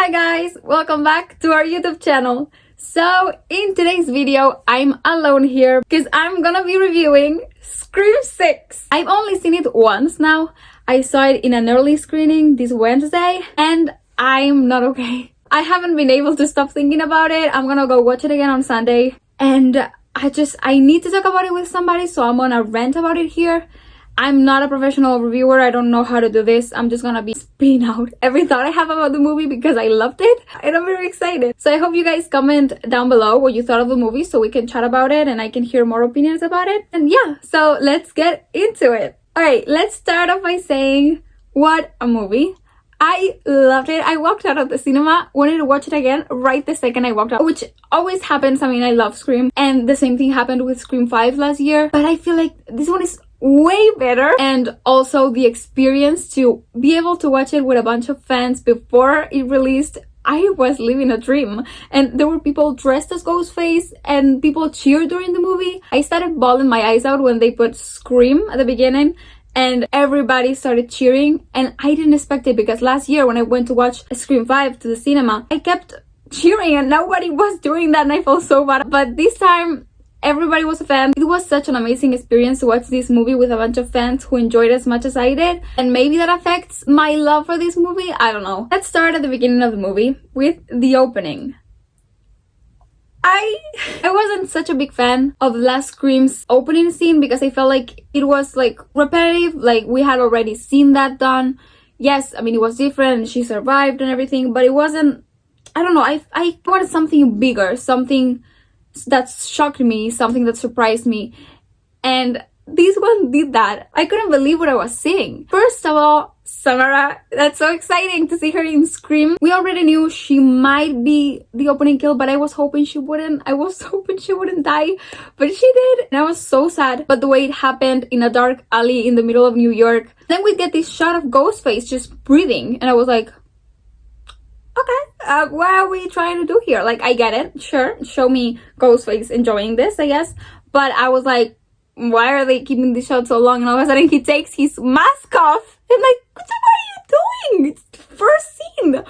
Hi guys, welcome back to our YouTube channel. So in today's video, I'm alone here because I'm gonna be reviewing Scream 6. I've only seen it once now. I saw it in an early screening this Wednesday and I'm not okay. I haven't been able to stop thinking about it. I'm gonna go watch it again on Sunday and I need to talk about it with somebody, so I'm gonna rant about it here. I'm not a professional reviewer. I don't know how to do this. I'm just gonna be spitting out every thought I have about the movie because I loved it and I'm very excited. So I hope you guys comment down below what you thought of the movie so we can chat about it and I can hear more opinions about it. And yeah, so let's get into it. Alright, let's start off by saying what a movie. I loved it. I walked out of the cinema, wanted to watch it again right the second I walked out, which always happens. I mean, I love Scream and the same thing happened with Scream 5 last year, but I feel like this one is way better, and also the experience to be able to watch it with a bunch of fans before it released. I was living a dream, and there were people dressed as Ghostface and people cheered during the movie. I started bawling my eyes out when they put Scream at the beginning and everybody started cheering, and I didn't expect it because last year when I went to watch Scream 5 to the cinema, I kept cheering and nobody was doing that and I felt so bad. But this time everybody was a fan. It was such an amazing experience to watch this movie with a bunch of fans who enjoyed it as much as I did. And maybe that affects my love for this movie. I don't know. Let's start at the beginning of the movie with the opening. I wasn't such a big fan of last Scream's opening scene because I felt like it was like repetitive. Like we had already seen that done. Yes, I mean it was different. She survived and everything, but it wasn't, I don't know. I wanted something bigger, something that shocked me, something that surprised me, and this one did that. I couldn't believe what I was seeing. First of all, Samara, that's so exciting to see her in Scream. We already knew she might be the opening kill, but I was hoping she wouldn't. I was hoping she wouldn't die, but she did, and I was so sad. But the way it happened in a dark alley in the middle of New York, then we get this shot of Ghostface just breathing, and I was like, okay, what are we trying to do here? Like, I get it, sure, show me Ghostface enjoying this, I guess, but I was like, why are they keeping the shot so long? And all of a sudden he takes his mask off and like, what are you doing? It's the first scene.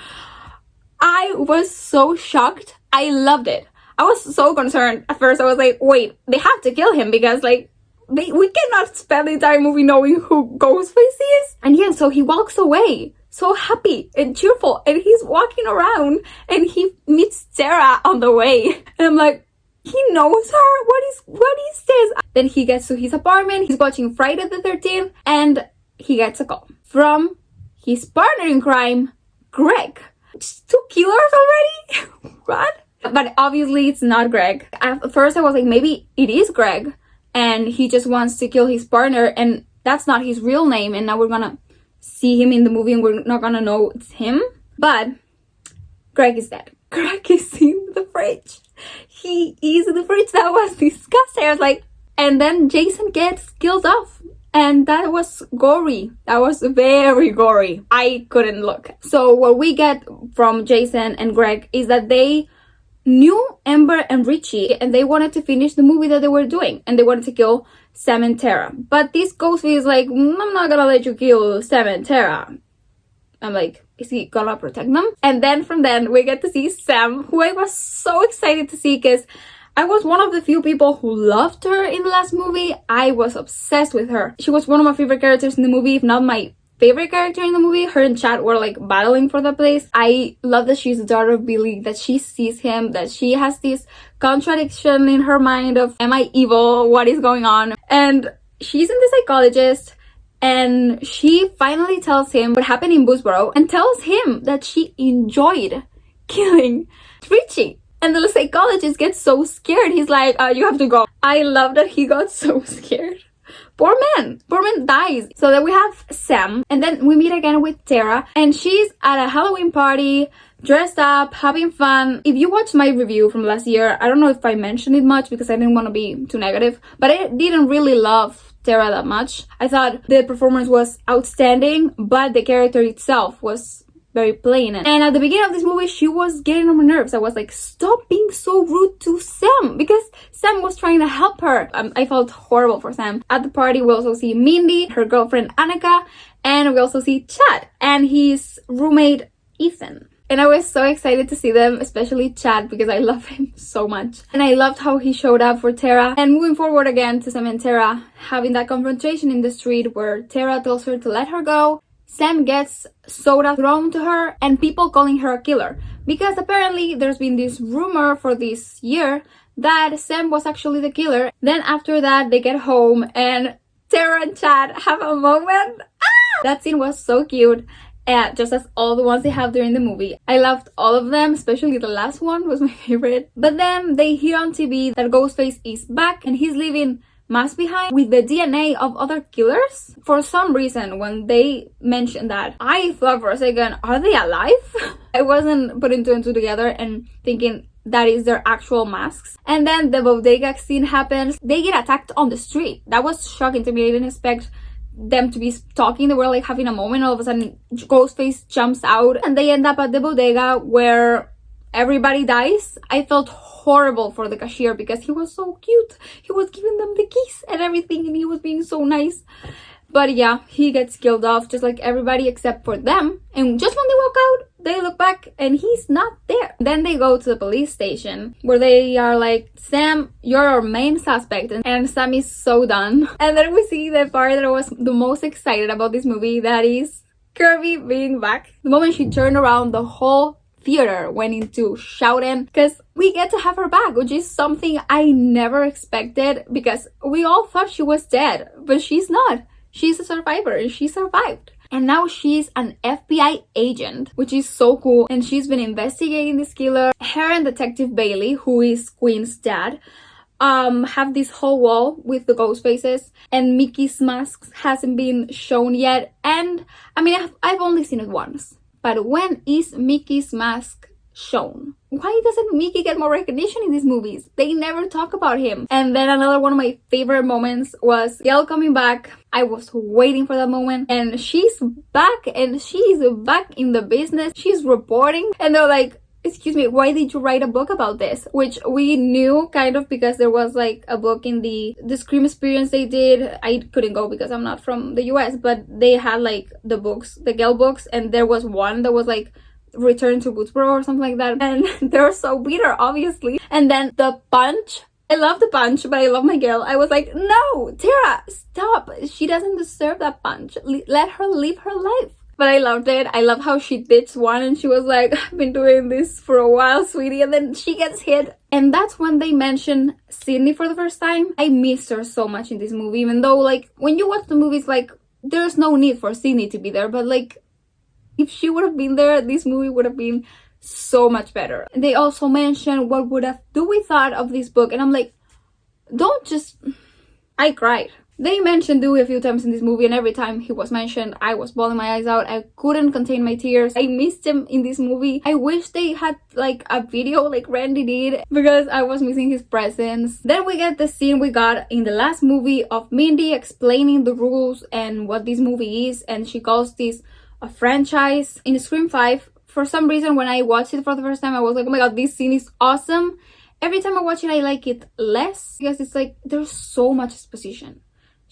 I was so shocked. I loved it. I was so concerned at first. I was like, wait, they have to kill him because like we cannot spend the entire movie knowing who Ghostface is. And yeah, so he walks away so happy and cheerful, and he's walking around and he meets Tara on the way, and I'm like, he knows her. What is this? Then he gets to his apartment. He's watching Friday the 13th and he gets a call from his partner in crime, Greg. Just 2 killers already? What? But obviously it's not Greg. At first I was like, maybe it is Greg and he just wants to kill his partner and that's not his real name, and now we're gonna see him in the movie and we're not gonna know it's him. But Greg is dead. Greg is in the fridge. He is in the fridge. That was disgusting. I was like, and then Jason gets killed off, and that was gory. That was very gory. I couldn't look. So what we get from Jason and Greg is that they knew Amber and Richie and they wanted to finish the movie that they were doing, and they wanted to kill Sam and Tara. But this Ghostface is like, I'm not gonna let you kill Sam and Tara. I'm like, is he gonna protect them? And then from then we get to see Sam, who I was so excited to see because I was one of the few people who loved her in the last movie. I was obsessed with her. She was one of my favorite characters in the movie, if not my favorite character in the movie. Her and Chad were like battling for the place. I love that she's the daughter of Billy, that she sees him, that she has this contradiction in her mind of, am I evil? What is going on? And she's in the psychologist and she finally tells him what happened in Boothboro and tells him that she enjoyed killing Richie. And the psychologist gets so scared. He's like, you have to go. I love that he got so scared. Poor man dies. So then we have Sam, and then we meet again with Tara, and she's at a Halloween party, dressed up, having fun. If you watched my review from last year, I don't know if I mentioned it much because I didn't want to be too negative, but I didn't really love Tara that much. I thought the performance was outstanding, but the character itself was very plain. And at the beginning of this movie, she was getting on my nerves. I was like, stop being so rude to Sam, because Sam was trying to help her. I felt horrible for Sam. At the party, we also see Mindy, her girlfriend Annika, and we also see Chad and his roommate Ethan. And I was so excited to see them, especially Chad, because I love him so much. And I loved how he showed up for Tara. And moving forward again to Sam and Tara having that confrontation in the street where Tara tells her to let her go. Sam gets soda thrown to her and people calling her a killer. Because apparently there's been this rumor for this year that Sam was actually the killer. Then after that, they get home and Tara and Chad have a moment. That scene was so cute. Just as all the ones they have during the movie. I loved all of them, especially the last one was my favorite. But then they hear on TV that Ghostface is back and he's leaving masks behind with the DNA of other killers. For some reason, when they mentioned that, I thought for a second, are they alive? I wasn't putting two and two together and thinking that is their actual masks. And then the bodega scene happens. They get attacked on the street. That was shocking to me. I didn't expect them to be talking. They were like having a moment. All of a sudden Ghostface jumps out and they end up at the bodega where everybody dies. I felt horrible for the cashier because he was so cute. He was giving them the keys and everything and he was being so nice. But yeah, he gets killed off just like everybody except for them. And just when they walk out, they look back and he's not there. Then they go to the police station where they are like, Sam, you're our main suspect. And Sam is so done. And then we see the part that I was the most excited about this movie, that is Kirby being back. The moment she turned around, the whole theater went into shouting because we get to have her back, which is something I never expected because we all thought she was dead, but she's not. She's a survivor and she survived. And now she's an FBI agent, which is so cool. And she's been investigating this killer. Her and Detective Bailey, who is Quinn's dad, have this whole wall with the ghost faces. And Mickey's mask hasn't been shown yet. And I mean, I've only seen it once. But when is Mickey's mask shown? Why doesn't Mickey get more recognition in these movies? They never talk about him. And then another one of my favorite moments was Gail coming back. I was waiting for that moment. And she's back and she's back in the business. She's reporting. And they're like, excuse me, why did you write a book about this? Which we knew kind of because there was like a book in the Scream experience they did. I couldn't go because I'm not from the US, but they had like the books, the Gale books, and there was one that was like Return to Woodsboro or something like that. And they're so bitter, obviously. And then the punch. I love the punch, but I love my girl. I was like, no, Tara, stop. She doesn't deserve that punch. Let her live her life. But I loved it. I love how she ditched one and she was like, I've been doing this for a while, sweetie. And then she gets hit. And that's when they mention Sydney for the first time. I missed her so much in this movie, even though like when you watch the movies, like there's no need for Sydney to be there. But like if she would have been there, this movie would have been so much better. And they also mentioned what would have we thought of this book. And I'm like, don't just... I cried. They mentioned Dewey a few times in this movie, and every time he was mentioned, I was bawling my eyes out. I couldn't contain my tears. I missed him in this movie. I wish they had like a video like Randy did because I was missing his presence. Then we get the scene we got in the last movie of Mindy explaining the rules and what this movie is, and she calls this a franchise. In Scream 5, for some reason, when I watched it for the first time, I was like, oh my god, this scene is awesome. Every time I watch it, I like it less because it's like there's so much exposition.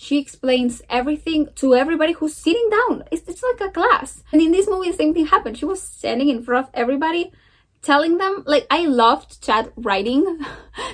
She explains everything to everybody who's sitting down. It's like a class. And in this movie, the same thing happened. She was standing in front of everybody, telling them, like, I loved Chad writing.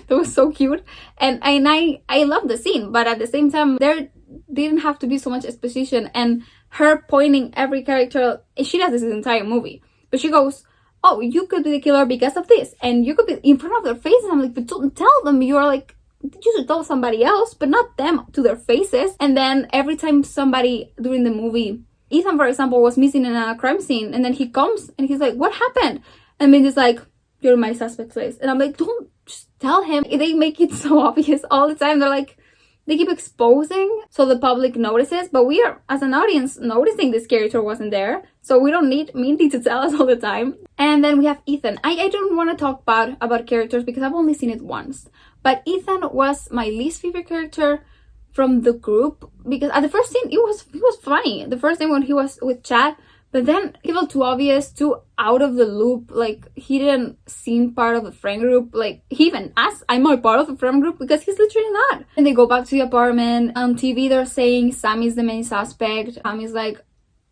That was so cute. And I loved the scene. But at the same time, there didn't have to be so much exposition. And her pointing every character, she does this entire movie. But she goes, oh, you could be the killer because of this. And you could be in front of their faces. I'm like, but don't tell them. You're like, you should tell somebody else, but not them to their faces. And then every time somebody during the movie, Ethan, for example, was missing in a crime scene, and then he comes and he's like, what happened? And Mindy's like, you're my suspect's list. And I'm like, don't just tell him. They make it so obvious all the time. They're like, they keep exposing so the public notices, but we are, as an audience, noticing this character wasn't there. So we don't need Mindy to tell us all the time. And then we have Ethan. I don't want to talk about characters because I've only seen it once. But Ethan was my least favorite character from the group because at the first scene, he was funny. The first time when he was with Chad, but then he felt too obvious, too out of the loop. Like, he didn't seem part of the friend group. Like, he even asked, am I part of the friend group? Because he's literally not. And they go back to the apartment. On TV, they're saying Sam is the main suspect. Sammy's like,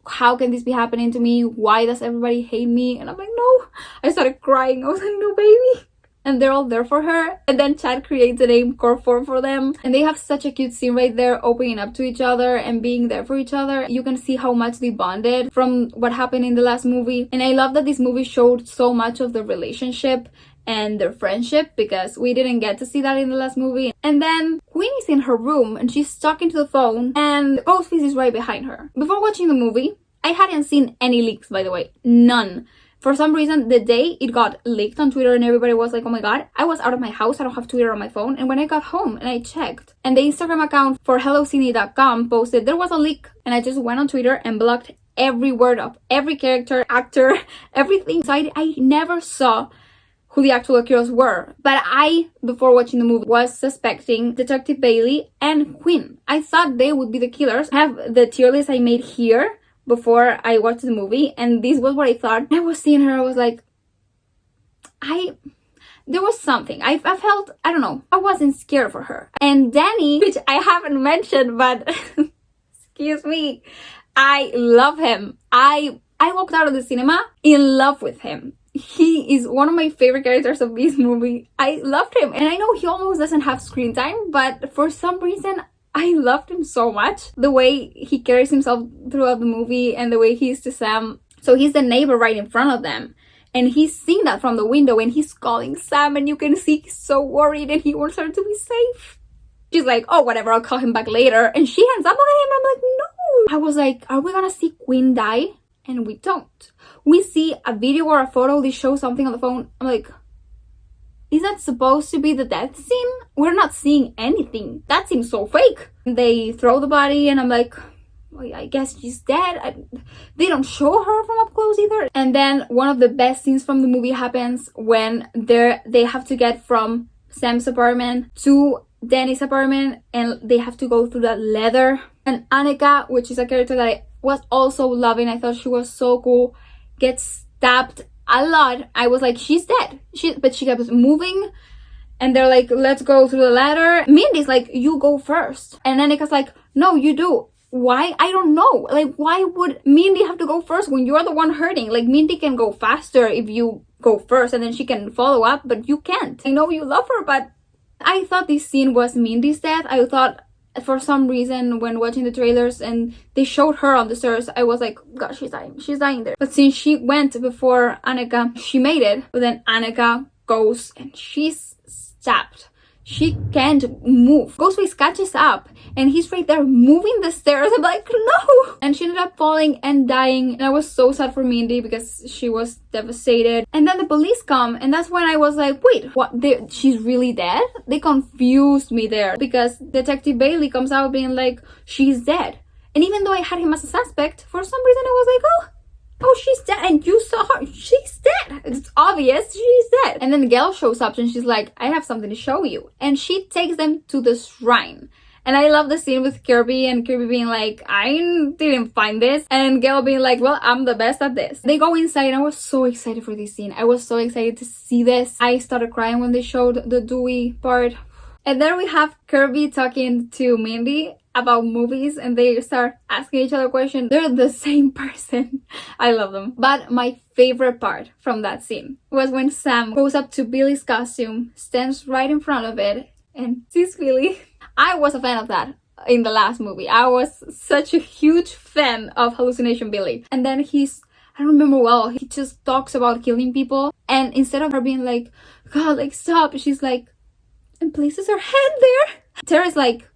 how can this be happening to me? Why does everybody hate me? And I'm like, no. I started crying. I was like, no, baby. And they're all there for her. And then Chad creates a name Core 4 for them. And they have such a cute scene right there, opening up to each other and being there for each other. You can see how much they bonded from what happened in the last movie. And I love that this movie showed so much of the relationship and their friendship, because we didn't get to see that in the last movie. And then Queen is in her room and she's talking to the phone and Ghostface is right behind her. Before watching the movie, I hadn't seen any leaks, by the way. None. For some reason, the day it got leaked on Twitter and everybody was like, oh my god, I was out of my house, I don't have Twitter on my phone. And when I got home and I checked, and the Instagram account for HelloCine.com posted there was a leak, and I just went on Twitter and blocked every word of every character, actor, everything. So I never saw who the actual killers were. But I, before watching the movie, was suspecting Detective Bailey and Quinn. I thought they would be the killers. I have the tier list I made here before I watched the movie, and this was what I thought. I was seeing her, I was like, there was something. I felt, I don't know, I wasn't scared for her. And Danny, which I haven't mentioned, but excuse me, I love him. I walked out of the cinema in love with him. He is one of my favorite characters of this movie. I loved him. And I know he almost doesn't have screen time, but for some reason, I loved him so much. The way he carries himself throughout the movie and the way he is to Sam. So he's the neighbor right in front of them. And he's seeing that from the window and he's calling Sam, and you can see he's so worried and he wants her to be safe. She's like, oh, whatever, I'll call him back later. And she hangs up on him. I'm like, no. I was like, are we gonna see Quinn die? And we don't. We see a video or a photo, they show something on the phone. I'm like, is that supposed to be the death scene? We're not seeing anything. That seems so fake. They throw the body and I'm like, well, I guess she's dead. They don't show her from up close either. And then one of the best scenes from the movie happens when they have to get from Sam's apartment to Danny's apartment, and they have to go through that leather. And Annika, which is a character that I was also loving, I thought she was so cool, gets stabbed a lot. I was like, she's dead. But she kept moving, and they're like, let's go through the ladder. Mindy's like, you go first. And Annika's like, no, you do. Why? I don't know. Like, why would Mindy have to go first when you're the one hurting? Like, Mindy can go faster if you go first, and then she can follow up, but you can't. I know you love her, but I thought this scene was Mindy's death. I thought, for some reason, when watching the trailers and they showed her on the stairs, I was like, God, she's dying there. But since she went before Annika, she made it. But then Annika goes and she's stabbed. She can't move. Ghostface catches up and he's right there moving the stairs. I'm like, no! And she ended up falling and dying. And I was so sad for Mindy because she was devastated. And then the police come, and that's when I was like, wait, what? She's really dead? They confused me there because Detective Bailey comes out being like, she's dead. And even though I had him as a suspect, for some reason I was like, oh, she's dead, and you saw her, she's dead. It's obvious, she's dead. And then Gail shows up and she's like, I have something to show you. And she takes them to the shrine. And I love the scene with Kirby, and Kirby being like, I didn't find this. And Gail being like, well, I'm the best at this. They go inside, and I was so excited for this scene. I was so excited to see this. I started crying when they showed the Dewey part. And then we have Kirby talking to Mindy about movies, and they start asking each other questions. They're the same person. I love them. But my favorite part from that scene was when Sam goes up to Billy's costume, stands right in front of it, and sees Billy. I was a fan of that in the last movie. I was such a huge fan of Hallucination Billy. And then I don't remember well, he just talks about killing people. And instead of her being like, God, like, stop, she's like, and places her hand there. Tara's like,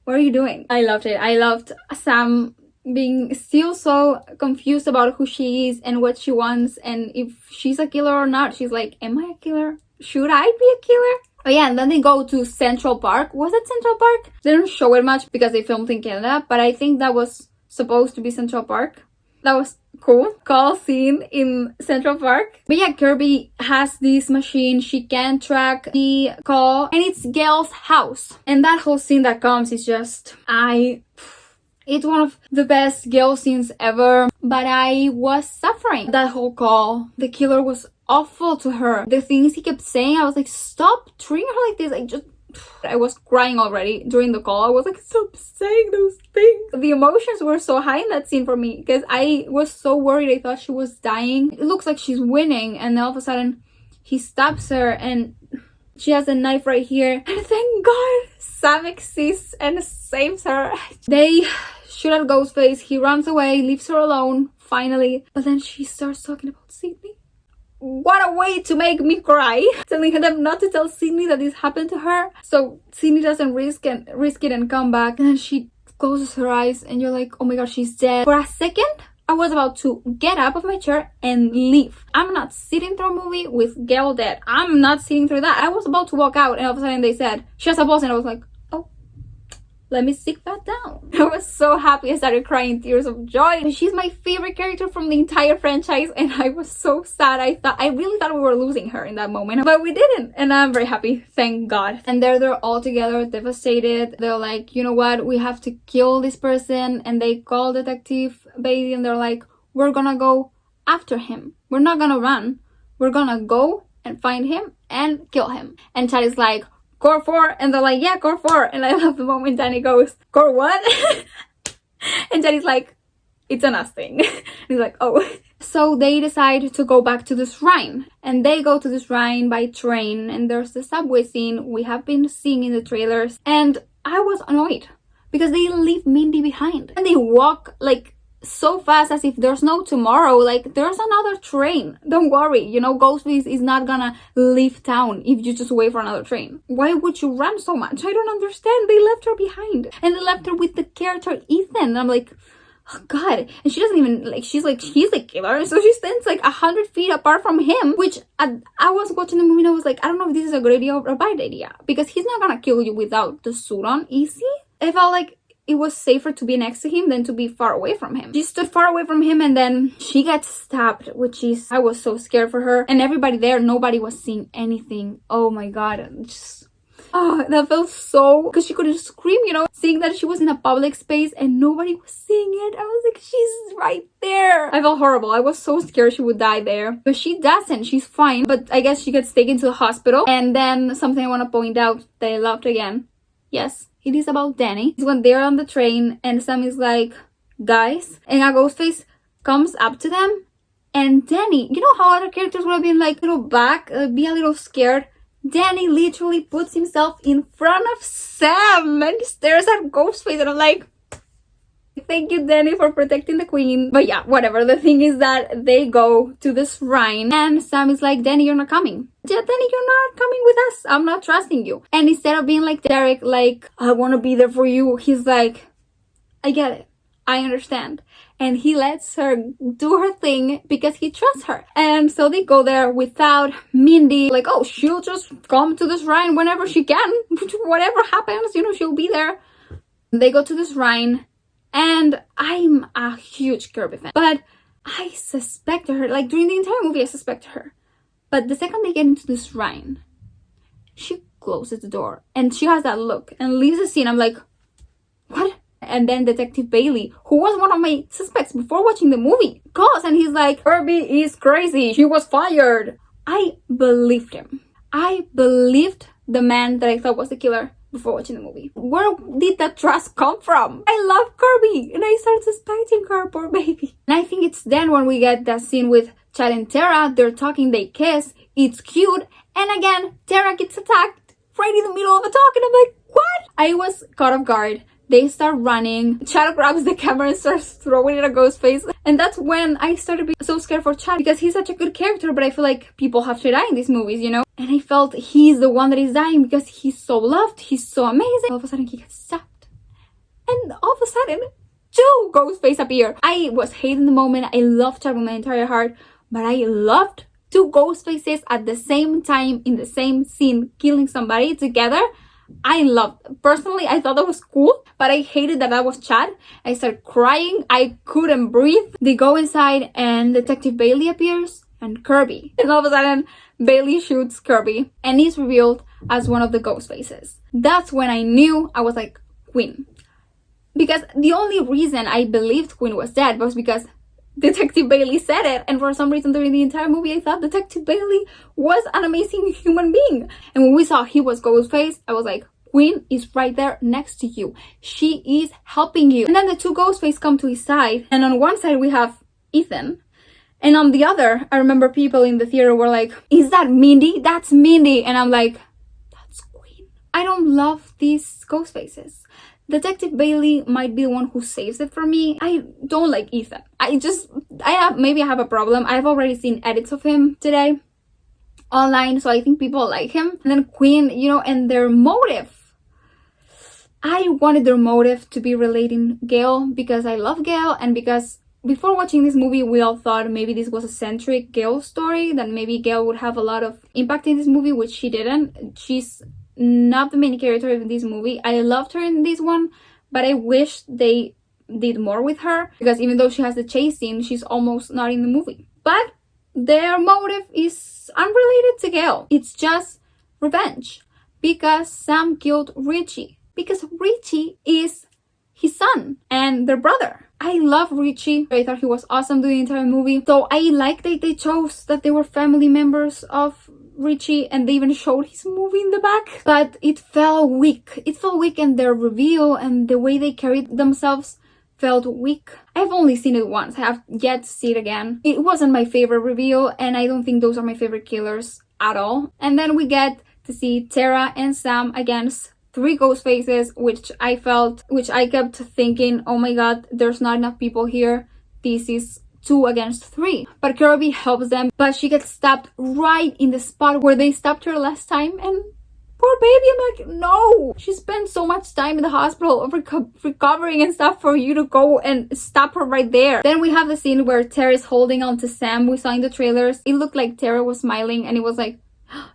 what are you doing? I loved it. I loved Sam being still so confused about who she is and what she wants, and if she's a killer or not. She's like, am I a killer? Should I be a killer? Oh yeah, and then they go to Central Park. Was it Central Park? They didn't show it much because they filmed in Canada, but I think that was supposed to be Central Park. That was cool. Call scene in Central Park. But yeah, Kirby has this machine. She can track the call, and it's Gail's house. And that whole scene that comes is just, it's one of the best Gail scenes ever. But I was suffering that whole call. The killer was awful to her. The things he kept saying, I was like, stop treating her like this. Like, just I was crying already during the call. I was like, stop saying those things. The emotions were so high in that scene for me because I was so worried. I thought she was dying. It looks like she's winning, and all of a sudden he stabs her and she has a knife right here. And thank God Sam exists and saves her. They shoot at Ghostface. He runs away, leaves her alone, finally. But then she starts talking about Sydney. What a way to make me cry. Telling them not to tell Sydney that this happened to her, so Sydney doesn't risk it and come back. And then she closes her eyes and you're like, oh my god, she's dead. For a second, I was about to get up of my chair and leave. I'm not sitting through a movie with Gail dead. I'm not sitting through that. I was about to walk out and all of a sudden they said, she has a pulse, and I was like, oh, let me sit that down. I was so happy. I started crying tears of joy. She's my favorite character from the entire franchise, and I was so sad. I really thought we were losing her in that moment, but we didn't, and I'm very happy, thank God. And they're all together, devastated. They're like, you know what, we have to kill this person. And they call Detective Bailey and they're like, we're gonna go after him. We're not gonna run. We're gonna go and find him and kill him. And Chad is like, Core 4, and they're like, yeah, Core 4. And I love the moment Danny goes, Core what? And Danny's like, it's a us thing. And he's like, oh. So they decide to go back to the shrine, and they go to the shrine by train, and there's the subway scene we have been seeing in the trailers, and I was annoyed because they leave Mindy behind and they walk like so fast as if there's no tomorrow. Like, there's another train, don't worry, you know, Ghostface is not gonna leave town if you just wait for another train. Why would you run so much? I don't understand. They left her behind, and they left her with the character Ethan, and I'm like, oh god. And she doesn't even like, she's like, he's the killer, so she stands like 100 feet apart from him, which I was watching the movie and I was like, I don't know if this is a good idea or a bad idea, because he's not gonna kill you without the suit on, is he? I felt like it was safer to be next to him than to be far away from him. She stood far away from him, and then she gets stabbed, which is, I was so scared for her. And everybody there, nobody was seeing anything. Oh my god, just, oh, that felt so, because she couldn't scream, you know, seeing that she was in a public space and nobody was seeing it. I was like, she's right there. I felt horrible. I was so scared she would die there, but she doesn't. She's fine, but I guess she gets taken to the hospital. And then something I want to point out that I loved again. Yes, it is about Danny. It's when they're on the train and Sam is like, guys, and a Ghostface comes up to them, and Danny, you know how other characters would have been like, little back, be a little scared? Danny literally puts himself in front of Sam and stares at Ghostface, and I'm like, thank you, Danny, for protecting the queen. But yeah, whatever. The thing is that they go to the shrine and Sam is like, Danny, you're not coming. Yeah, Danny, you're not coming with us. I'm not trusting you. And instead of being like Derek, like, I want to be there for you, he's like, I get it. I understand. And he lets her do her thing because he trusts her. And so they go there without Mindy. Like, oh, she'll just come to the shrine whenever she can. Whatever happens, you know, she'll be there. They go to the shrine. And I'm a huge Kirby fan, but I suspected her, like during the entire movie I suspected her. But the second they get into the shrine, she closes the door and she has that look and leaves the scene. I'm like, what? And then Detective Bailey, who was one of my suspects before watching the movie, calls and he's like, Kirby is crazy, she was fired. I believed him. I believed the man that I thought was the killer before watching the movie. Where did that trust come from? I love Kirby and I started suspecting her, poor baby. And I think it's then when we get that scene with Chad and Tara. They're talking, they kiss, it's cute, and again Tara gets attacked right in the middle of a talk, and I'm like, what? I was caught off guard. They start running. Chad grabs the camera and starts throwing it at Ghostface. And that's when I started being so scared for Chad, because he's such a good character, but I feel like people have to die in these movies, you know? And I felt he's the one that is dying because he's so loved, he's so amazing. All of a sudden he gets stabbed. And all of a sudden, two Ghostface appear. I was hating the moment. I loved Chad with my entire heart, but I loved two Ghostfaces at the same time in the same scene killing somebody together. I loved, personally, I thought that was cool, but I hated that was Chad. I started crying. I couldn't breathe. They go inside and Detective Bailey appears and Kirby. And all of a sudden, Bailey shoots Kirby and he's revealed as one of the Ghostfaces. That's when I knew. I was like, Quinn. Because the only reason I believed Quinn was dead was because Detective Bailey said it, and for some reason during the entire movie I thought Detective Bailey was an amazing human being. And when we saw he was Ghostface, I was like, Quinn is right there next to you. She is helping you. And then the two Ghostface come to his side. And on one side we have Ethan. And on the other, I remember people in the theater were like, is that Mindy? That's Mindy. And I'm like, that's Quinn. I don't love these Ghostfaces. Detective Bailey might be the one who saves it for me. I don't like Ethan. Maybe I have a problem. I've already seen edits of him today online, so I think people like him. And then Quinn, you know, and their motive. I wanted their motive to be relating Gale because I love Gale, and because before watching this movie, we all thought maybe this was a centric Gale story, that maybe Gale would have a lot of impact in this movie, which she didn't. She's not the main character in this movie. I loved her in this one, but I wish they did more with her, because even though she has the chase scene, she's almost not in the movie. But their motive is unrelated to Gale. It's just revenge, because Sam killed Richie, because Richie is his son and their brother. I love Richie. I thought he was awesome doing the entire movie. So I like that they chose that they were family members of Richie, and they even showed his movie in the back. But it felt weak. It felt weak, and their reveal and the way they carried themselves felt weak. I've only seen it once. I have yet to see it again. It wasn't my favorite reveal, and I don't think those are my favorite killers at all. And then we get to see Tara and Sam against three Ghostfaces, which I kept thinking, oh my god, there's not enough people here. This is 2 against 3. But Kirby helps them, but she gets stabbed right in the spot where they stabbed her last time, and poor baby, I'm like, no! She spent so much time in the hospital recovering and stuff for you to go and stab her right there. Then we have the scene where Tara is holding on to Sam. We saw in the trailers, it looked like Tara was smiling, and it was like,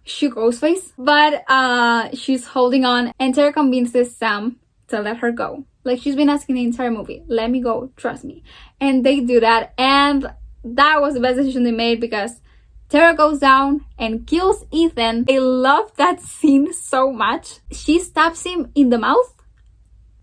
she Ghostface. But she's holding on, and Tara convinces Sam to let her go. Like, she's been asking the entire movie, let me go, trust me. And they do that, and that was the best decision they made, because Tara goes down and kills Ethan. I love that scene so much. She stabs him in the mouth.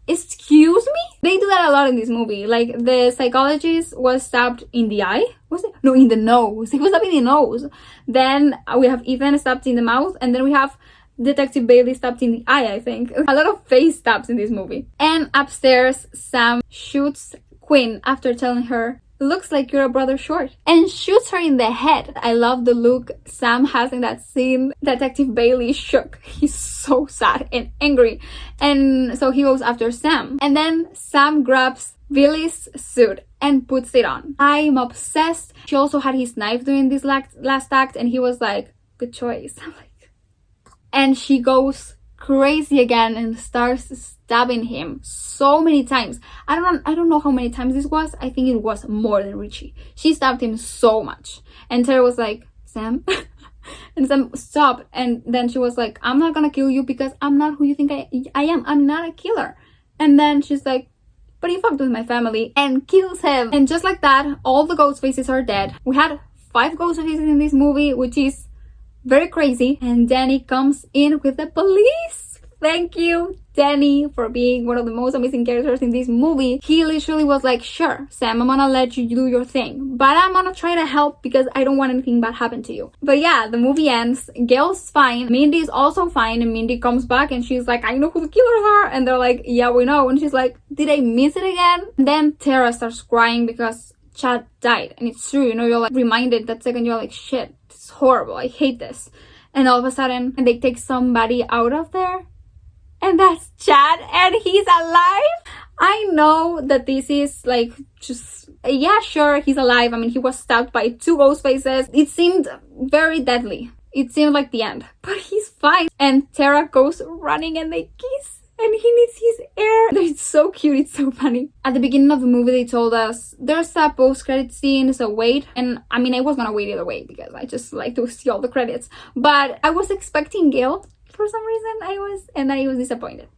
Excuse me? They do that a lot in this movie. Like, the psychologist was stabbed in the eye. Was it? No, in the nose. He was stabbed in the nose. Then we have Ethan stabbed in the mouth. And then we have Detective Bailey stabbed in the eye, I think. A lot of face stabs in this movie. And upstairs, Sam shoots Quinn after telling her, looks like you're a brother short, and shoots her in the head. I love the look Sam has in that scene. Detective Bailey shook. He's so sad and angry, and so he goes after Sam, and then Sam grabs Willy'S suit and puts it on. I'm obsessed. She also had his knife during this last act, and he was like, good choice. I'm like, and she goes crazy again and starts stabbing him so many times. I don't know how many times this was. I think it was more than Richie. She stabbed him so much, and Tara was like, Sam. And Sam stopped, and then she was like, I'm not gonna kill you because I'm not who you think I am. I'm not a killer. And then she's like, but you fucked with my family, and kills him. And just like that, all the Ghostfaces are dead. We had 5 Ghostfaces in this movie, which is very crazy. And Danny comes in with the police. Thank you, Danny, for being one of the most amazing characters in this movie. He literally was like, sure, Sam, I'm gonna let you do your thing, but I'm gonna try to help because I don't want anything bad happen to you. But yeah, the movie ends. Gail's fine. Mindy's also fine, and Mindy comes back and she's like, I know who the killers are. And they're like, yeah, we know. And she's like, did I miss it again? And then Tara starts crying because Chad died. And it's true, you know, you're like reminded that second, you're like, shit, this is horrible. I hate this. And all of a sudden, they take somebody out of there. And that's Chad, and he's alive. I know that this is like just, yeah, sure, he's alive. I mean, he was stabbed by 2 Ghostfaces. It seemed very deadly. It seemed like the end, but he's fine. And Tara goes running and they kiss, and he needs his air. It's so cute. It's so funny. At the beginning of the movie, they told us there's a post-credit scene, so wait. And I mean, I was gonna wait either way because I just like to see all the credits. But I was expecting Gale. For some reason, I was disappointed.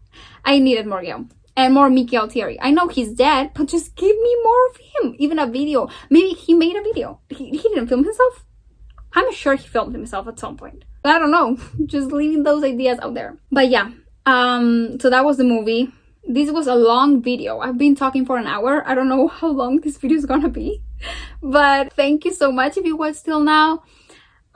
I needed more Gale and more Mickey Altieri. I know he's dead, but just give me more of him. Even a video. Maybe he made a video. He didn't film himself. I'm sure he filmed himself at some point. I don't know. Just leaving those ideas out there. But yeah, so that was the movie. This was a long video. I've been talking for an hour. I don't know how long this video is gonna be. But thank you so much if you watched till now.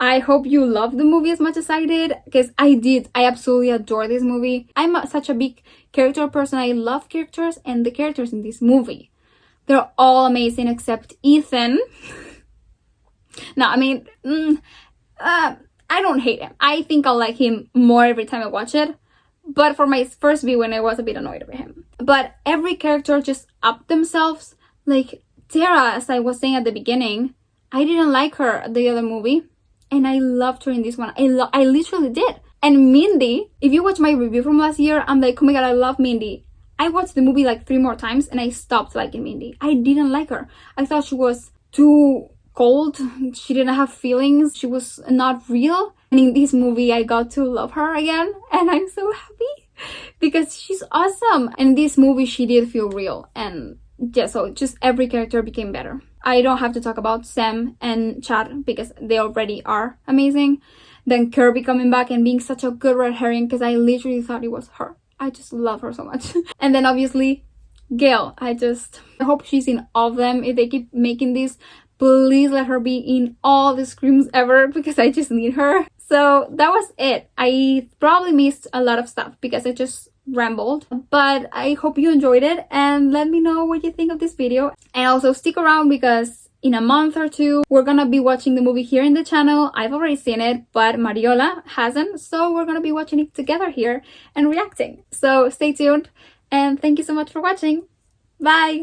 I hope you love the movie as much as I did, because I did. I absolutely adore this movie. Such a big character person. I love characters, and the characters in this movie, they're all amazing except Ethan. No, I mean, I don't hate him. I think I'll like him more every time I watch it. But for my first viewing, I was a bit annoyed with him. But every character just upped themselves. Like Tara, as I was saying at the beginning, I didn't like her the other movie, and I loved her in this one. I literally did. And Mindy, if you watch my review from last year, I'm like, oh my god, I love Mindy. I watched the movie like 3 more times and I stopped liking Mindy. I didn't like her. I thought she was too cold. She didn't have feelings. She was not real. And in this movie, I got to love her again, and I'm so happy because she's awesome. And in this movie, she did feel real, and yeah, so just every character became better. I don't have to talk about Sam and Chad because they already are amazing. Then Kirby coming back and being such a good red herring, because I literally thought it was her. I just love her so much. And then obviously Gail, I hope she's in all of them. If they keep making this, please let her be in all the Screams ever, because I just need her. So that was it. I probably missed a lot of stuff because I just rambled, but I hope you enjoyed it, and let me know what you think of this video. And also stick around, because in a month or 2 we're gonna be watching the movie here in the channel. I've already seen it, but Mariola hasn't, so we're gonna be watching it together here and reacting. So stay tuned, and thank you so much for watching. Bye.